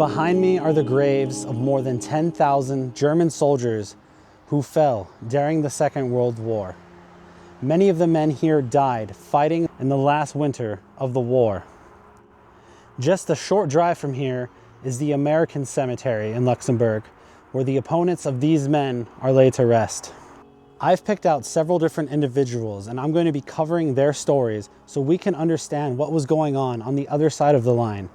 Behind me are the graves of more than 10,000 German soldiers who fell during the Second World War. Many of the men here died fighting in the last winter of the war. Just a short drive from here is the American cemetery in Luxembourg, where the opponents of these men are laid to rest. I've picked out several different individuals, and I'm going to be covering their stories so we can understand what was going on the other side of the line.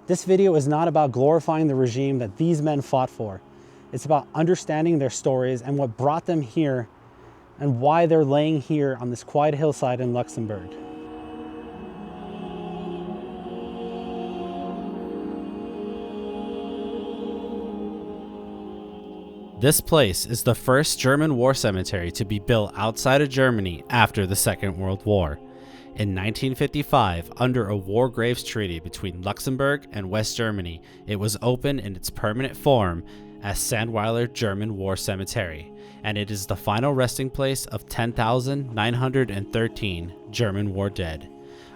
This video is not about glorifying the regime that these men fought for. It's about understanding their stories and what brought them here and why they're laying here on this quiet hillside in Luxembourg. This place is the first German war cemetery to be built outside of Germany after the Second World War. In 1955, under a war graves treaty between Luxembourg and West Germany, it was opened in its permanent form as Sandweiler German War Cemetery, and it is the final resting place of 10,913 German war dead,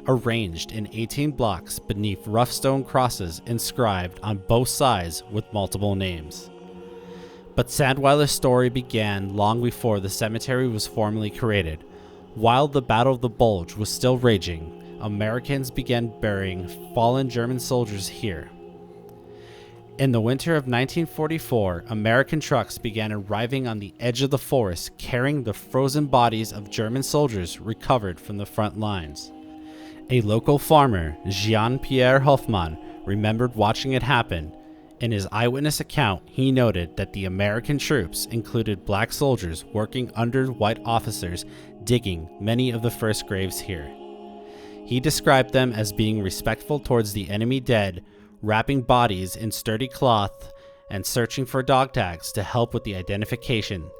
arranged in 18 blocks beneath rough stone crosses inscribed on both sides with multiple names. But Sandweiler's story began long before the cemetery was formally created. While the Battle of the Bulge was still raging, Americans began burying fallen German soldiers here. In the winter of 1944, American trucks began arriving on the edge of the forest carrying the frozen bodies of German soldiers recovered from the front lines. A local farmer, Jean-Pierre Hoffmann, remembered watching it happen. In his eyewitness account, he noted that the American troops included black soldiers working under white officers digging many of the first graves here. He described them as being respectful towards the enemy dead, wrapping bodies in sturdy cloth, and searching for dog tags to help with the identification,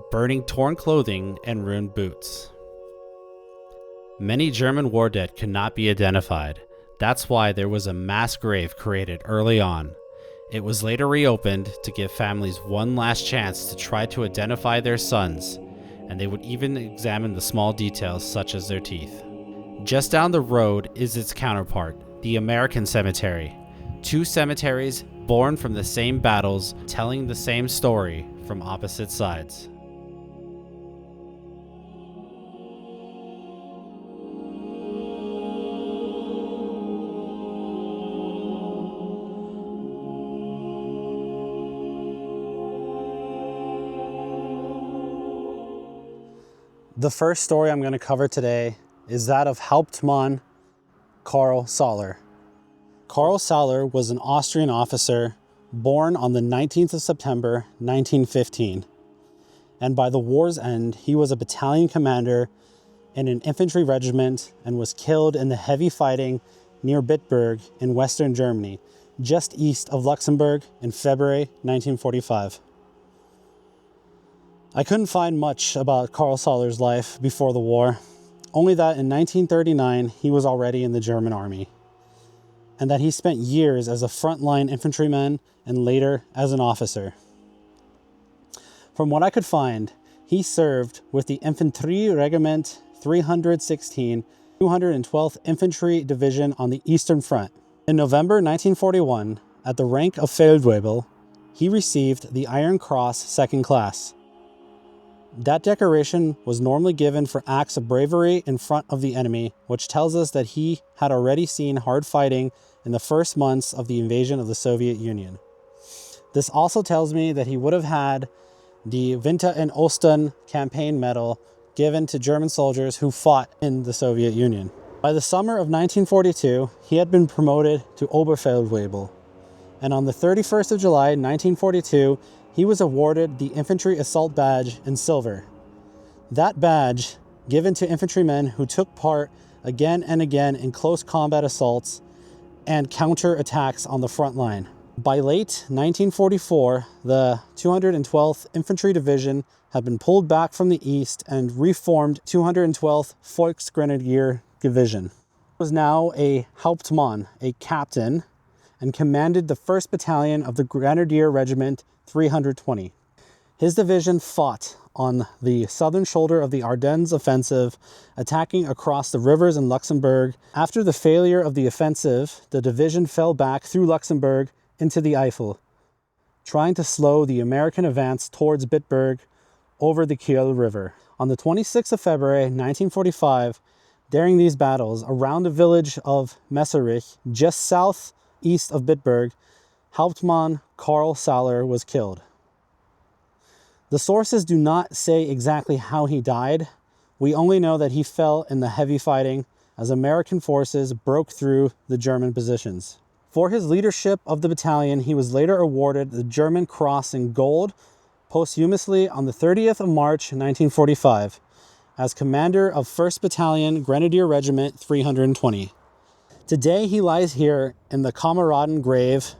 burning torn clothing and ruined boots. Many German war dead could not be identified. That's why there was a mass grave created early on. It was later reopened to give families one last chance to try to identify their sons, and they would even examine the small details such as their teeth. Just down the road is its counterpart, the American cemetery. Two cemeteries born from the same battles, telling the same story from opposite sides. The first story I'm going to cover today is that of Hauptmann Karl Sailer. Karl Sailer was an Austrian officer born on the 19th of September 1915, and by the war's end he was a battalion commander in an infantry regiment and was killed in the heavy fighting near Bitburg in western Germany, just east of Luxembourg in February 1945. I couldn't find much about Karl Sailer's life before the war, only that in 1939 he was already in the German army, and that he spent years as a frontline infantryman and later as an officer. From what I could find, he served with the Infantry Regiment 316, 212th Infantry Division on the Eastern Front. In November 1941, at the rank of Feldwebel, he received the Iron Cross Second Class. That decoration was normally given for acts of bravery in front of the enemy, which tells us that he had already seen hard fighting in the first months of the invasion of the Soviet Union. This also tells me that he would have had the Winter in Osten campaign medal given to German soldiers who fought in the Soviet Union. By the summer of 1942, he had been promoted to Oberfeldwebel, and on the 31st of July 1942, he was awarded the Infantry Assault Badge in silver. That badge, given to infantrymen who took part again and again in close combat assaults and counter-attacks on the front line. By late 1944, the 212th Infantry Division had been pulled back from the east and reformed 212th Volksgrenadier Division. He was now a Hauptmann, a captain, and commanded the 1st Battalion of the Grenadier Regiment 320. His division fought on the southern shoulder of the Ardennes offensive, attacking across the rivers in Luxembourg. After the failure of the offensive, the division fell back through Luxembourg into the Eifel, trying to slow the American advance towards Bitburg over the Kiel River. On the 26th of February, 1945, during these battles, around the village of Messerich, just southeast of Bitburg, Hauptmann Karl Sailer was killed. The sources do not say exactly how he died. We only know that he fell in the heavy fighting as American forces broke through the German positions. For his leadership of the battalion, he was later awarded the German Cross in Gold posthumously on the 30th of March 1945 as commander of 1st Battalion Grenadier Regiment 320. Today he lies here in the Kameraden grave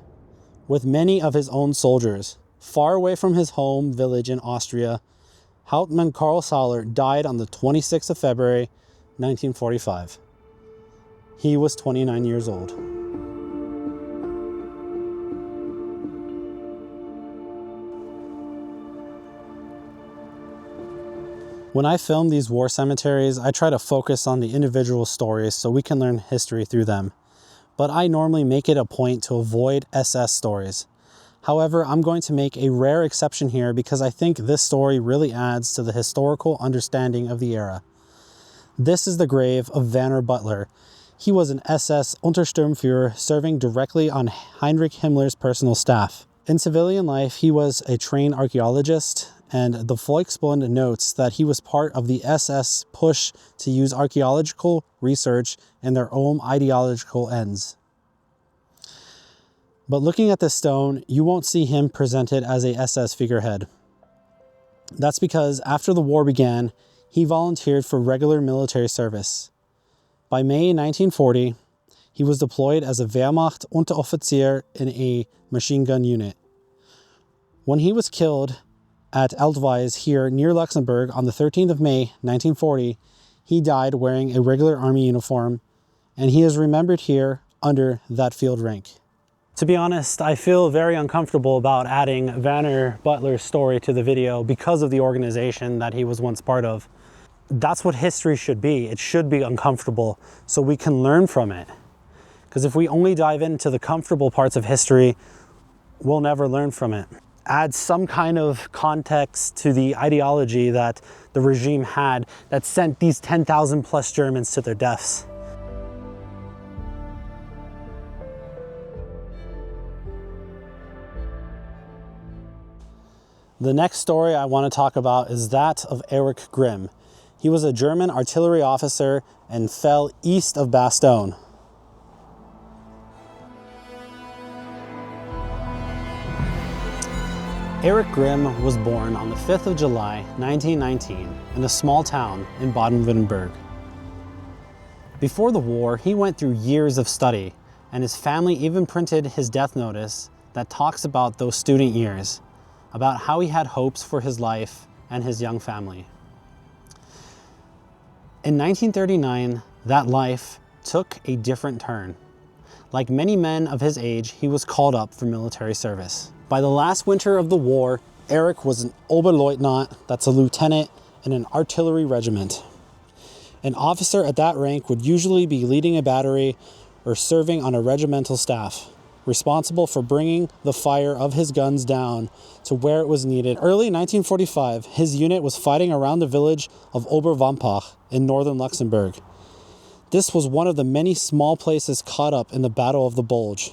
with many of his own soldiers. Far away from his home village in Austria, Hauptmann Karl Sailer died on the 26th of February 1945. He was 29 years old. When I film these war cemeteries, I try to focus on the individual stories so we can learn history through them. But I normally make it a point to avoid SS stories. However, I'm going to make a rare exception here because I think this story really adds to the historical understanding of the era. This is the grave of Werner Büttler. He was an SS Untersturmführer serving directly on Heinrich Himmler's personal staff. In civilian life, he was a trained archaeologist, and the Volksbund notes that he was part of the SS push to use archaeological research in their own ideological ends. But looking at this stone, you won't see him presented as a SS figurehead. That's because after the war began, he volunteered for regular military service. By May 1940, he was deployed as a Wehrmacht Unteroffizier in a machine gun unit. When he was killed at Eltweiss here near Luxembourg on the 13th of May 1940, he died wearing a regular army uniform, and he is remembered here under that field rank. To be honest, I feel very uncomfortable about adding Werner Büttler's story to the video because of the organization that he was once part of. That's what history should be. It should be uncomfortable so we can learn from it. Because if we only dive into the comfortable parts of history, we'll never learn from it. Add some kind of context to the ideology that the regime had that sent these 10,000 plus Germans to their deaths. The next story I want to talk about is that of Erich Grimm. He was a German artillery officer and fell east of Bastogne. Erich Grimm was born on the 5th of July, 1919, in a small town in Baden-Württemberg. Before the war, he went through years of study, and his family even printed his death notice that talks about those student years, about how he had hopes for his life and his young family. In 1939, that life took a different turn. Like many men of his age, he was called up for military service. By the last winter of the war, Erich was an Oberleutnant, that's a lieutenant, in an artillery regiment. An officer at that rank would usually be leading a battery or serving on a regimental staff, responsible for bringing the fire of his guns down to where it was needed. Early 1945, his unit was fighting around the village of Oberwampach in northern Luxembourg. This was one of the many small places caught up in the Battle of the Bulge.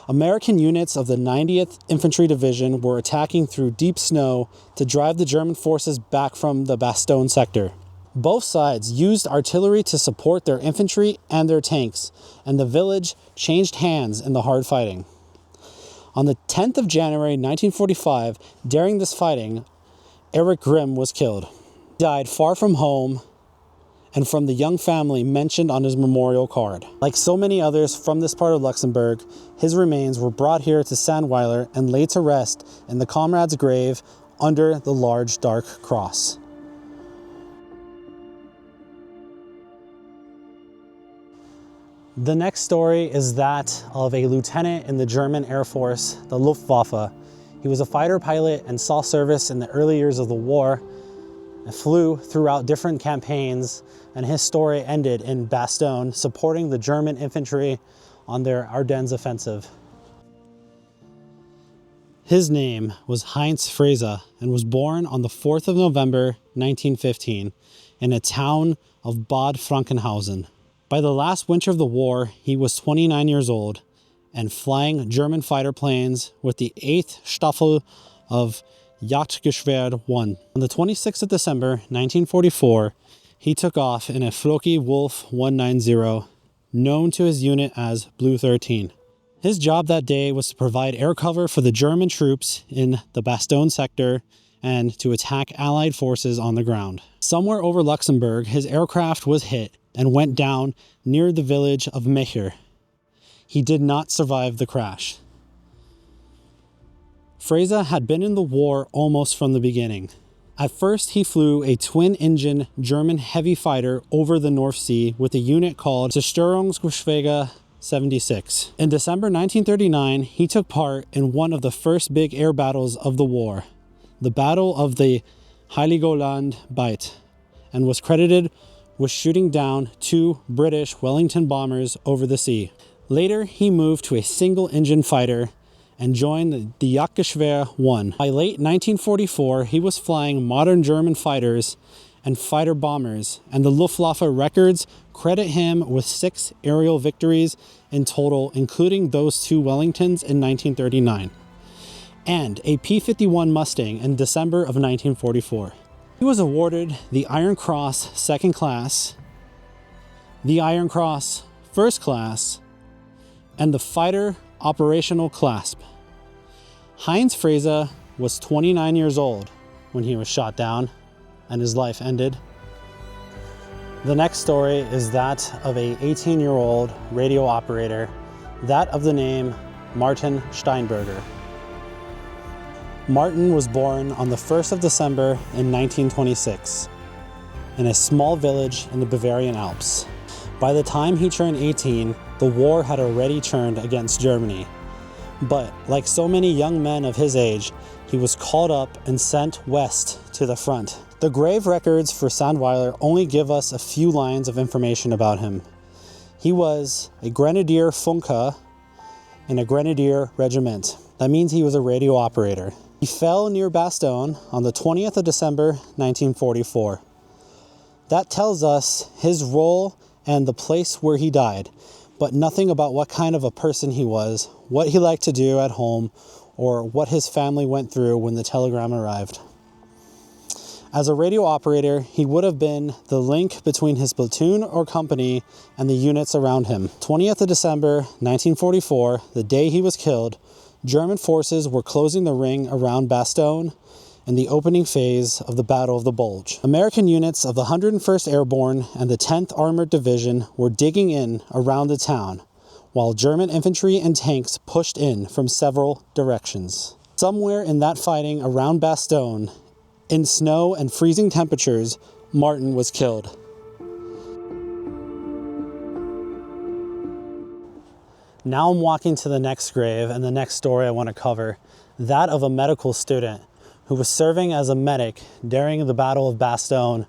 American units of the 90th Infantry Division were attacking through deep snow to drive the German forces back from the Bastogne sector. Both sides used artillery to support their infantry and their tanks, and the village changed hands in the hard fighting. On the 10th of January 1945, during this fighting, Erich Grimm was killed. He died far from home and from the young family mentioned on his memorial card. Like so many others from this part of Luxembourg, his remains were brought here to Sandweiler and laid to rest in the comrade's grave under the large dark cross. The next story is that of a lieutenant in the German Air Force, the Luftwaffe. He was a fighter pilot and saw service in the early years of the war, and flew throughout different campaigns, and his story ended in Bastogne, supporting the German infantry on their Ardennes offensive. His name was Heinz Frasa and was born on the 4th of November 1915 in a town of Bad Frankenhausen. By the last winter of the war, he was 29 years old and flying German fighter planes with the 8th Staffel of Jagdgeschwader 1. On the 26th of December 1944, he took off in a Floki Wolf 190, known to his unit as Blue 13. His job that day was to provide air cover for the German troops in the Bastogne sector and to attack Allied forces on the ground. Somewhere over Luxembourg, his aircraft was hit and went down near the village of Mecher. He did not survive the crash. Frasa had been in the war almost from the beginning. At first, he flew a twin-engine German heavy fighter over the North Sea with a unit called Zerstörungsgeschwader 76. In December 1939, he took part in one of the first big air battles of the war, the Battle of the Heligoland Bight, and was credited with shooting down 2 British Wellington bombers over the sea. Later, he moved to a single-engine fighter and joined the Jagdgeschwader 1. By late 1944, he was flying modern German fighters and fighter bombers, and the Luftwaffe records credit him with 6 aerial victories in total, including those 2 Wellingtons in 1939, and a P-51 Mustang in December of 1944. He was awarded the Iron Cross Second Class, the Iron Cross First Class, and the Fighter Operational Clasp. Heinz Frasa was 29 years old when he was shot down and his life ended. The next story is that of a 18-year-old radio operator, that of the name Martin Steigenberger. Martin was born on the 1st of December in 1926 in a small village in the Bavarian Alps. By the time he turned 18, the war had already turned against Germany. But like so many young men of his age, he was called up and sent west to the front. The grave records for Sandweiler only give us a few lines of information about him. He was a Grenadier Funke in a Grenadier regiment. That means he was a radio operator. He fell near Bastogne on the 20th of December, 1944. That tells us his role and the place where he died, but nothing about what kind of a person he was, what he liked to do at home, or what his family went through when the telegram arrived. As a radio operator, he would have been the link between his platoon or company and the units around him. 20th of December, 1944, the day he was killed, German forces were closing the ring around Bastogne in the opening phase of the Battle of the Bulge. American units of the 101st Airborne and the 10th Armored Division were digging in around the town, while German infantry and tanks pushed in from several directions. Somewhere in that fighting around Bastogne, in snow and freezing temperatures, Martin was killed. Now I'm walking to the next grave and the next story I want to cover, that of a medical student who was serving as a medic during the Battle of Bastogne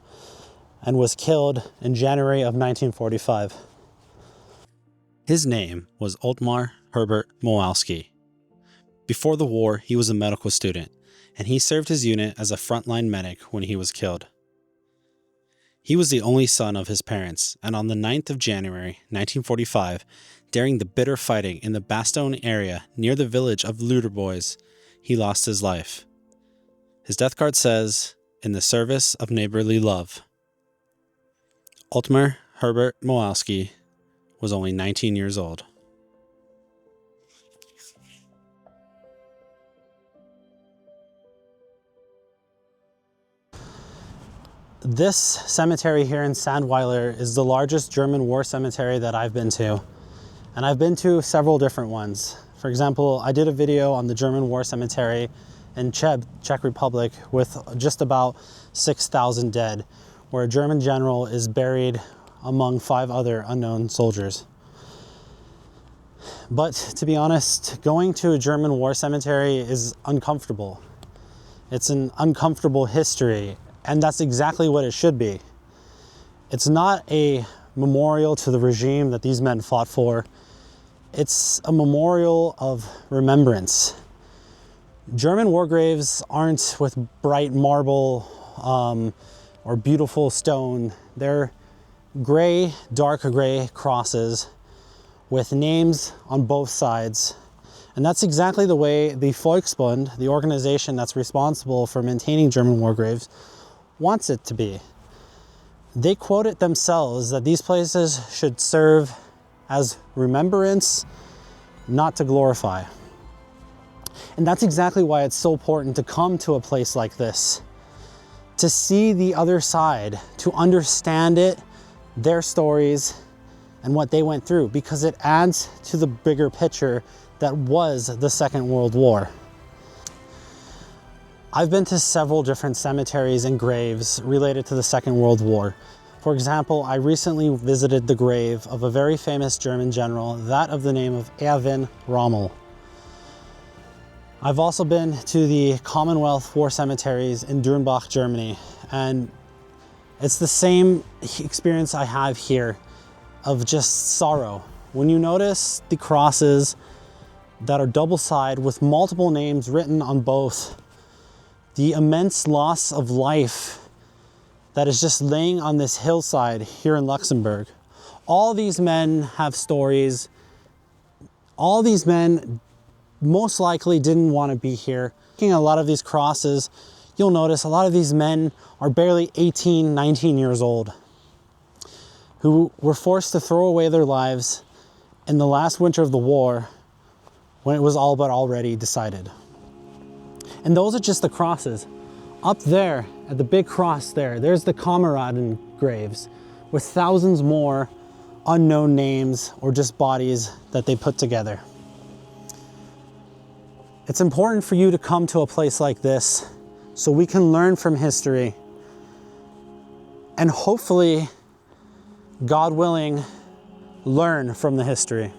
and was killed in January of 1945. His name was Otmar Moowski. Before the war, he was a medical student, and he served his unit as a frontline medic when he was killed. He was the only son of his parents, and on the 9th of January, 1945, during the bitter fighting in the Bastogne area near the village of Luderboys, he lost his life. His death card says, "In the service of neighborly love." Otmar Moowski was only 19 years old. This cemetery here in Sandweiler is the largest German war cemetery that I've been to. And I've been to several different ones. For example, I did a video on the German war cemetery in Czech Republic with just about 6,000 dead, where a German general is buried among 5 other unknown soldiers. But to be honest, going to a German war cemetery is uncomfortable. It's an uncomfortable history, and that's exactly what it should be. It's not a memorial to the regime that these men fought for. It's a memorial of remembrance. German war graves aren't with bright marble or beautiful stone. They're gray, dark gray crosses with names on both sides. And that's exactly the way the Volksbund, the organization that's responsible for maintaining German war graves, wants it to be. They quote it themselves that these places should serve as remembrance, not to glorify. And that's exactly why it's so important to come to a place like this, to see the other side, to understand it, their stories, and what they went through, because it adds to the bigger picture that was the Second World War. I've been to several different cemeteries and graves related to the Second World War. For example, I recently visited the grave of a very famous German general, that of the name of Erwin Rommel. I've also been to the Commonwealth War Cemeteries in Dürnbach, Germany, and it's the same experience I have here of just sorrow. When you notice the crosses that are double-sided with multiple names written on both, the immense loss of life that is just laying on this hillside here in Luxembourg. All these men have stories. All these men most likely didn't want to be here. Looking at a lot of these crosses, you'll notice a lot of these men are barely 18, 19 years old, who were forced to throw away their lives in the last winter of the war when it was all but already decided. And those are just the crosses. Up there, at the big cross there's the comrades graves with thousands more unknown names or just bodies that they put together. It's important for you to come to a place like this so we can learn from history and hopefully, God willing, learn from the history.